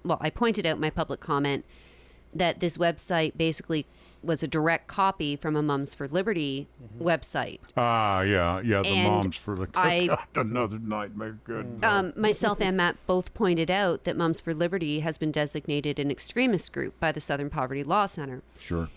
that this website basically was a direct copy from a Mums for Liberty website. Yeah, the And Moms for the another nightmare. Good. Myself and Matt both pointed out that Mums for Liberty has been designated an extremist group by the Southern Poverty Law Center. Sure.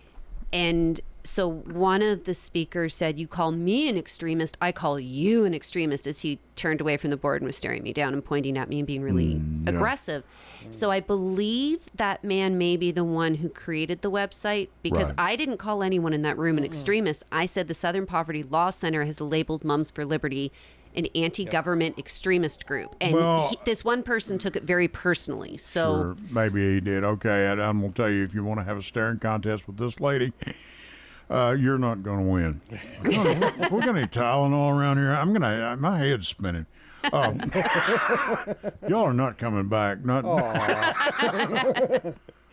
And so one of the speakers said, "You call me an extremist, I call you an extremist," as he turned away from the board and was staring me down and pointing at me and being really aggressive. So I believe that man may be the one who created the website, because I didn't call anyone in that room an extremist. I said the Southern Poverty Law Center has labeled Mums for Liberty an anti-government extremist group. And this one person took it very personally. So Sure, maybe he did. Okay, and I'm going to tell you, if you want to have a staring contest with this lady, you're not going to win. We're going to need Tylenol around here. My head's spinning. Y'all are not coming back.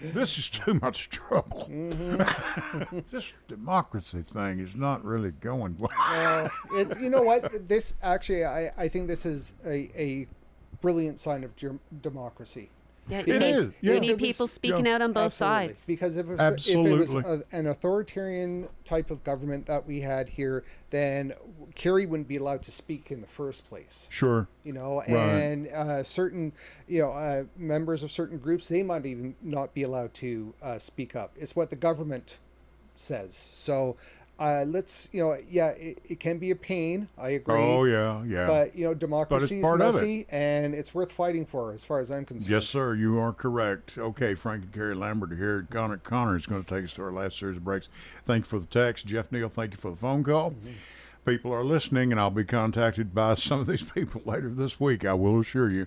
This is too much trouble. This democracy thing is not really going well. You know what? This actually, I think this is a brilliant sign of democracy. yeah, It is. Yeah. you need people speaking out on both Absolutely. sides. Because if it was Absolutely. an authoritarian type of government that we had here, then Kerry wouldn't be allowed to speak in the first place. Sure. And certain, members of certain groups, they might even not be allowed to speak up. It's what the government says. So let's, it can be a pain. I agree. Oh, yeah. But, democracy is part of messy, and it's worth fighting for, as far as I'm concerned. Yes, sir. You are correct. Okay, Frank and Carrie Lambert are here. Connor is going to take us to our last series of breaks. Thank you for the text. Jeff Neal, thank you for the phone call. People are listening, and I'll be contacted by some of these people later this week, I will assure you.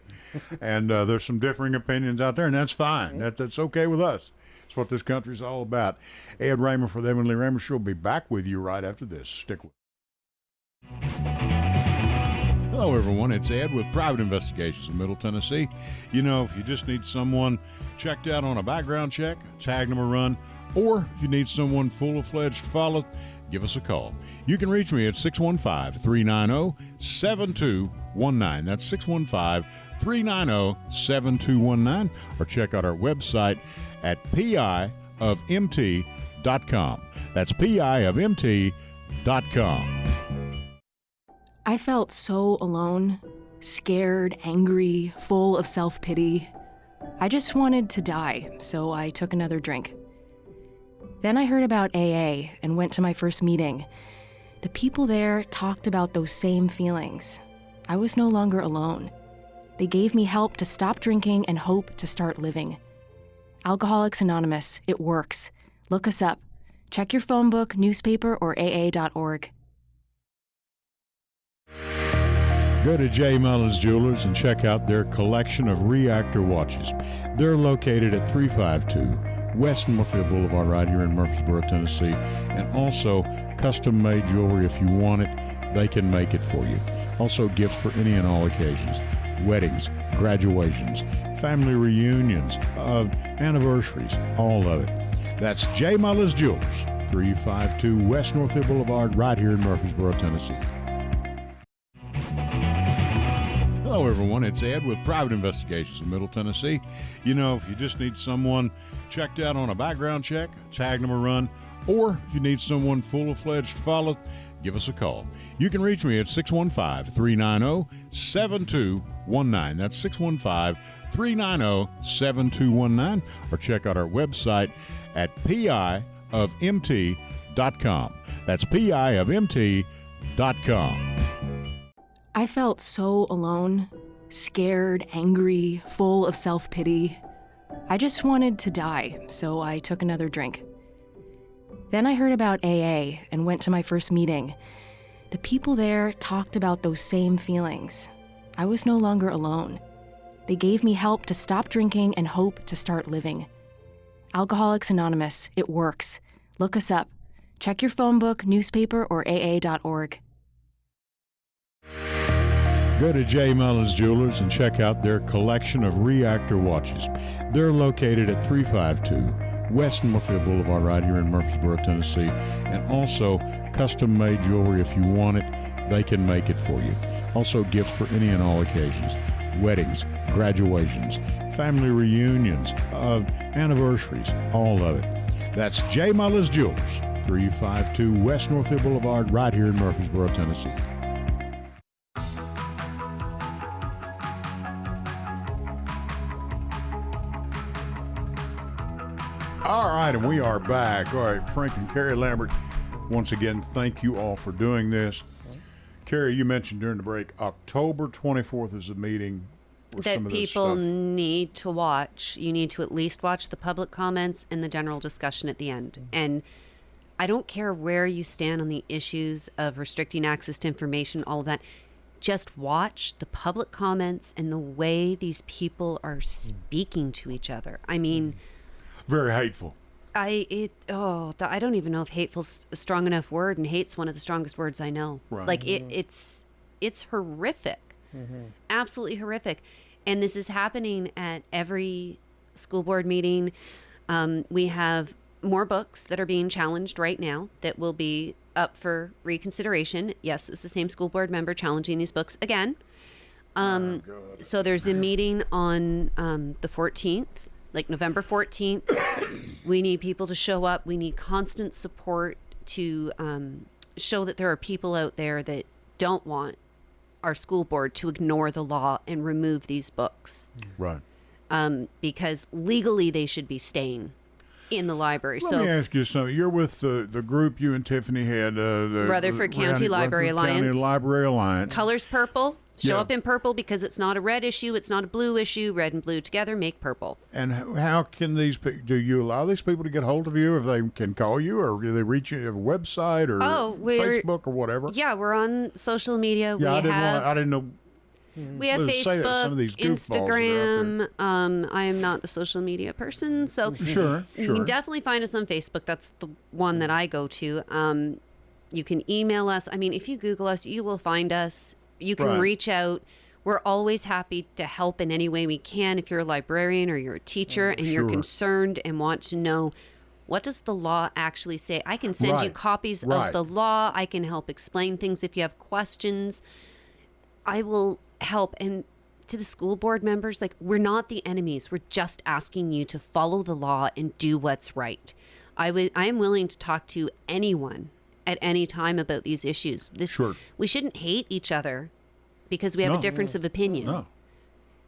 And there's some differing opinions out there, and that's fine. That's okay with us. It's what this country's all about. Ed Raymer for the Edwin Lee Raymer Show will be back with you right after this. Stick with. Hello, everyone. It's Ed with Private Investigations in Middle Tennessee. If you just need someone checked out on a background check, tag them a run, or if you need someone full-fledged to follow, give us a call. You can reach me at 615-390-7219. That's 615-390-7219, or check out our website at piofmt.com. That's piofmt.com. I felt so alone, scared, angry, full of self-pity. I just wanted to die, so I took another drink. Then I heard about AA and went to my first meeting. The people there talked about those same feelings. I was no longer alone. They gave me help to stop drinking and hope to start living. Alcoholics Anonymous, it works. Look us up. Check your phone book, newspaper, or AA.org. Go to J. Mullins Jewelers and check out their collection of reactor watches. They're located at 352 West Northfield Boulevard right here in Murfreesboro, Tennessee. And also custom-made jewelry. If you want it, they can make it for you. Also gifts for any and all occasions. Weddings, graduations, family reunions, anniversaries, all of it. That's J. Mullins Jewelers, 352 West Northfield Boulevard right here in Murfreesboro, Tennessee. Hello, everyone. It's Ed with Private Investigations in Middle Tennessee. If you just need someone checked out on a background check, tag them a run, or if you need someone full-fledged to follow, give us a call. You can reach me at 615-390-7219. That's 615-390-7219, or check out our website at piofmt.com. That's piofmt.com. I felt so alone, scared, angry, full of self-pity. I just wanted to die, so I took another drink. Then I heard about AA and went to my first meeting. The people there talked about those same feelings. I was no longer alone. They gave me help to stop drinking and hope to start living. Alcoholics Anonymous. It works. Look us up. Check your phone book, newspaper, or AA.org. Go to J. Mullins Jewelers and check out their collection of reactor watches. They're located at 352 West Northfield Boulevard right here in Murfreesboro, Tennessee. And also custom-made jewelry. If you want it, they can make it for you. Also gifts for any and all occasions. Weddings, graduations, family reunions, anniversaries, all of it. That's J. Mullins Jewelers, 352 West Northfield Boulevard right here in Murfreesboro, Tennessee. All right, and we are back. All right, Frank and Carrie Lambert, once again, thank you all for doing this. Carrie, you mentioned during the break, October 24th is a meeting that people need to watch. You need to at least watch the public comments and the general discussion at the end. And I don't care where you stand on the issues of restricting access to information, all of that. Just watch the public comments and the way these people are speaking to each other. I mean, very hateful. I don't even know if hateful's a strong enough word, and hate's one of the strongest words I know. Right. Like it's horrific. Absolutely horrific. And this is happening at every school board meeting. We have more books that are being challenged right now that will be up for reconsideration. Yes, it's the same school board member challenging these books again. So there's a meeting on the 14th. Like November 14th, we need people to show up. We need constant support to show that there are people out there that don't want our school board to ignore the law and remove these books. Right. Because legally they should be staying in the library. Let me ask you something. You're with the group you and Tiffany had. The Rutherford County Library Alliance. County Library Alliance. Colors purple. Show up in purple because it's not a red issue. It's not a blue issue. Red and blue together make purple. And how can these people, do you allow these people to get hold of you if they can call you, or do they reach you at a website or Facebook or whatever? Yeah, we're on social media. Yeah, I didn't know. We have Facebook, Instagram. I am not the social media person, so sure. You can definitely find us on Facebook. That's the one that I go to. You can email us. I mean, if you Google us, you will find us. You can reach out. We're always happy to help in any way we can. If you're a librarian or you're a teacher and you're concerned and want to know, what does the law actually say? I can send you copies of the law. I can help explain things if you have questions. I will help. And to the school board members, like, we're not the enemies. We're just asking you to follow the law and do what's right. I am willing to talk to anyone at any time about these issues. We shouldn't hate each other because we have a difference of opinion. No.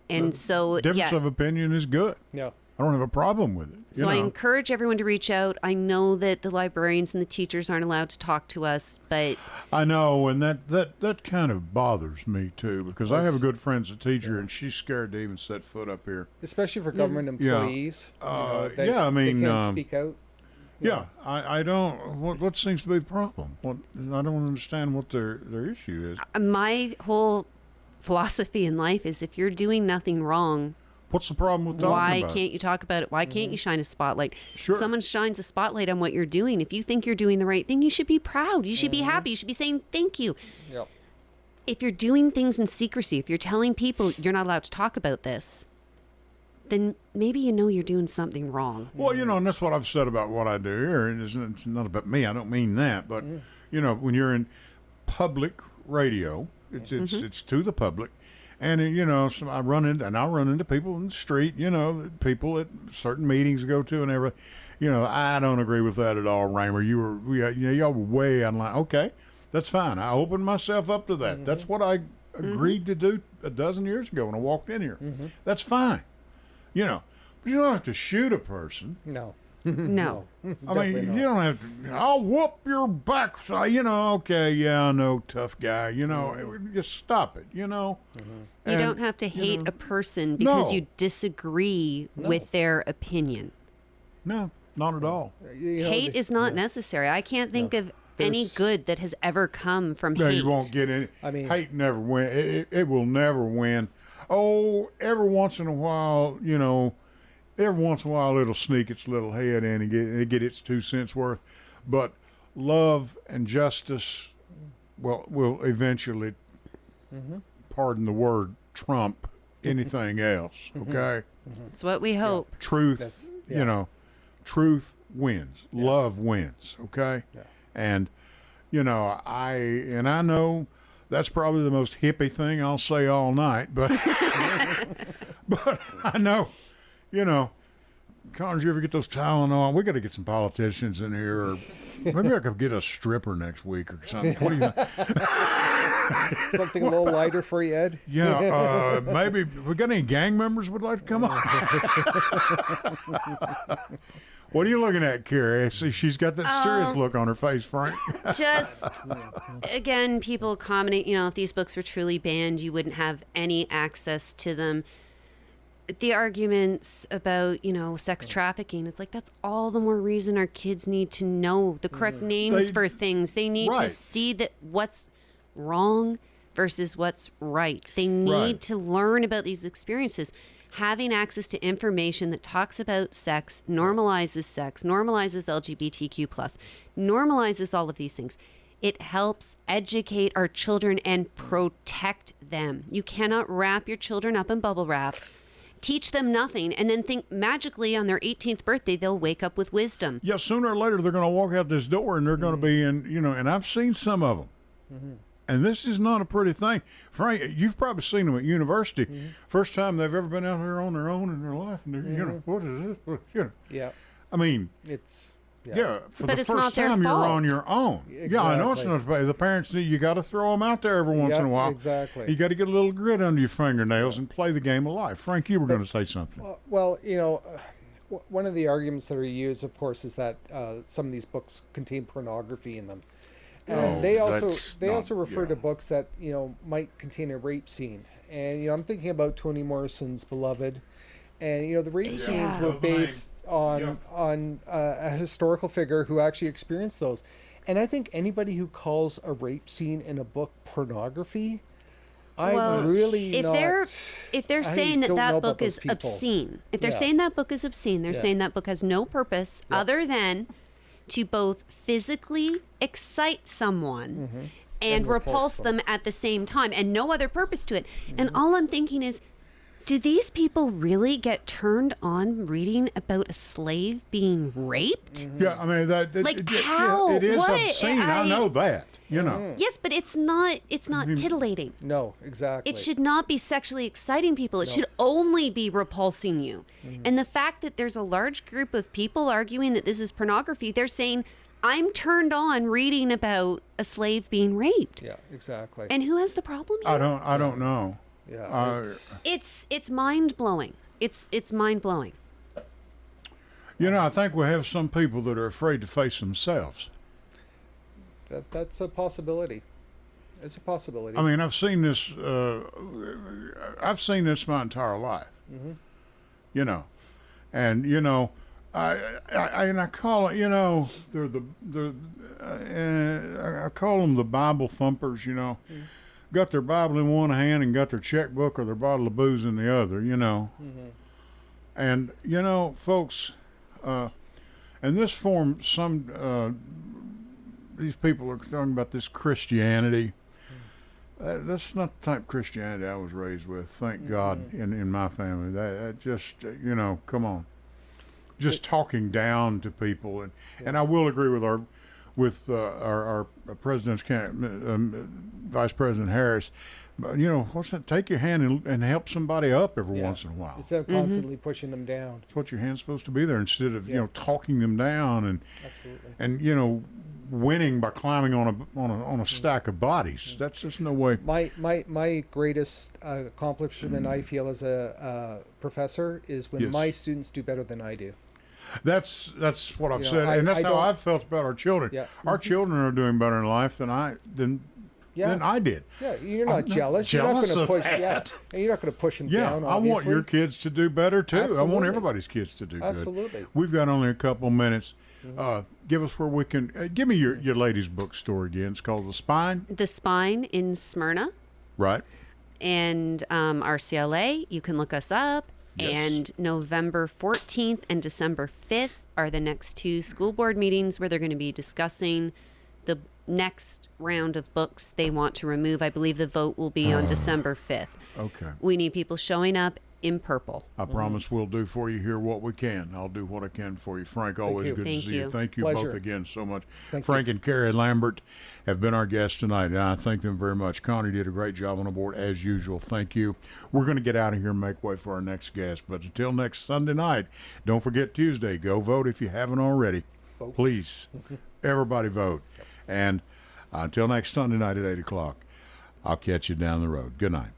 And so difference of opinion is good. Yeah. I don't have a problem with it. So I encourage everyone to reach out. I know that the librarians and the teachers aren't allowed to talk to us, but I know, and that kind of bothers me too, because I have a good friend's a teacher, and she's scared to even set foot up here. Especially for government employees. They can't speak out. Yeah, I don't. What seems to be the problem? I don't understand what their issue is. My whole philosophy in life is, if you're doing nothing wrong, what's the problem with talking why about can't you talk about it? Why can't you shine a spotlight? Sure. Someone shines a spotlight on what you're doing. If you think you're doing the right thing, you should be proud. You should be happy. You should be saying thank you. Yep. If you're doing things in secrecy, if you're telling people you're not allowed to talk about this, then maybe you're doing something wrong. Well, and that's what I've said about what I do here. And it's not about me. I don't mean that. But, when you're in public radio, it's to the public. And, so I'll run into people in the street, people at certain meetings I go to and everything. I don't agree with that at all, Raymer. Y'all were way online. Okay, that's fine. I opened myself up to that. That's what I agreed to do a dozen years ago when I walked in here. That's fine. But you don't have to shoot a person. No. No. I mean, you don't have to, I'll whoop your backside, okay, yeah, I know, tough guy, just stop it, You don't have to hate a person because you disagree with their opinion. No, not at all. Hate is not necessary. I can't think of any good that has ever come from hate. You won't get any. I mean, hate never win. It will never win. Oh, every once in a while, every once in a while it'll sneak its little head in and get its 2 cents worth. But love and justice, well, will eventually, pardon the word, trump anything else. Okay, It's what we hope. truth, truth wins. Love wins. Okay, and I know that's probably the most hippie thing I'll say all night, but but I know, Connors, you ever get those Tylenol? We got to get some politicians in here, or maybe I could get a stripper next week or something. What do you think? Something a little lighter for you, Ed? Yeah, maybe. We got any gang members would like to come on? What are you looking at, Carrie? I see she's got that serious look on her face, Frank. Just, again, people commenting, if these books were truly banned, you wouldn't have any access to them. The arguments about, sex trafficking, it's like that's all the more reason our kids need to know the correct names for things. They need to see that what's wrong versus what's right. They need to learn about these experiences. Having access to information that talks about sex, normalizes LGBTQ+, normalizes all of these things. It helps educate our children and protect them. You cannot wrap your children up in bubble wrap, teach them nothing, and then think magically on their 18th birthday they'll wake up with wisdom. Yeah, sooner or later they're going to walk out this door and they're going to be in, and I've seen some of them. And this is not a pretty thing. Frank, you've probably seen them at university. First time they've ever been out there on their own in their life. And they're, what is this? Yeah. I mean, It's... for But the it's not first their time you're fault. on your own. Exactly. Yeah, I know it's not the parents. You got to throw them out there every once in a while. Exactly. You got to get a little grit under your fingernails and play the game of life. Frank, you were going to say something. Well, one of the arguments that are used, of course, is that some of these books contain pornography in them. And they also refer to books that might contain a rape scene. And I'm thinking about Toni Morrison's Beloved, and the rape scenes were based on a historical figure who actually experienced those. And I think anybody who calls a rape scene in a book pornography, if they're saying that book is obscene, if they're saying that book is obscene, they're saying that book has no purpose other than to both physically excite someone and repulse them at the same time, and no other purpose to it. And all I'm thinking is, do these people really get turned on reading about a slave being raped? Yeah, I mean how? it is What? obscene. I know that. Yes, but it's not titillating. No, exactly. It should not be sexually exciting people. It should only be repulsing you. And the fact that there's a large group of people arguing that this is pornography, they're saying, I'm turned on reading about a slave being raped. Yeah, exactly. And who has the problem here? I don't know. Yeah, It's mind blowing. It's mind blowing. I think we have some people that are afraid to face themselves. that's a possibility. It's a possibility. I mean, I've seen this. I've seen this my entire life. And I call it. I call them the Bible thumpers. Got their Bible in one hand and got their checkbook or their bottle of booze in the other. And folks, and this form these people are talking about this Christianity. That's not the type of Christianity I was raised with. Thank God in my family. That just come on, just talking down to people, and I will agree with our president's Vice President Harris. But what's that? Take your hand and help somebody up every once in a while. Instead of constantly pushing them down. That's what your hand's supposed to be there, instead of talking them down and winning by climbing on a stack of bodies. That's just no way. My greatest accomplishment, I feel, as a professor is when my students do better than I do. That's what I've said, and that's how I've felt about our children. Yeah. Our children are doing better in life than I did. Yeah, you're not jealous. You're not going to push. That. And you're not going to push them down. I want your kids to do better too. Absolutely. I want everybody's kids to do good. Absolutely. We've got only a couple minutes. Give us where we can. Give me your ladies' book story again. It's called The Spine. The Spine in Smyrna. Right. And RCLA. You can look us up. Yes. And November 14th and December 5th are the next two school board meetings where they're going to be discussing the next round of books they want to remove. I believe the vote will be on December 5th. Okay. We need people showing up in purple. I promise we'll do for you here what we can. I'll do what I can for you. Frank, always good Thank to see you. you. Thank you Pleasure. both again so much. Thank Frank and Carrie Lambert have been our guests tonight, and I thank them very much. Connie did a great job on the board, as usual. Thank you. We're going to get out of here and make way for our next guest. But until next Sunday night, don't forget Tuesday. Go vote if you haven't already. Vote. Please, everybody vote. And until next Sunday night at 8 o'clock, I'll catch you down the road. Good night.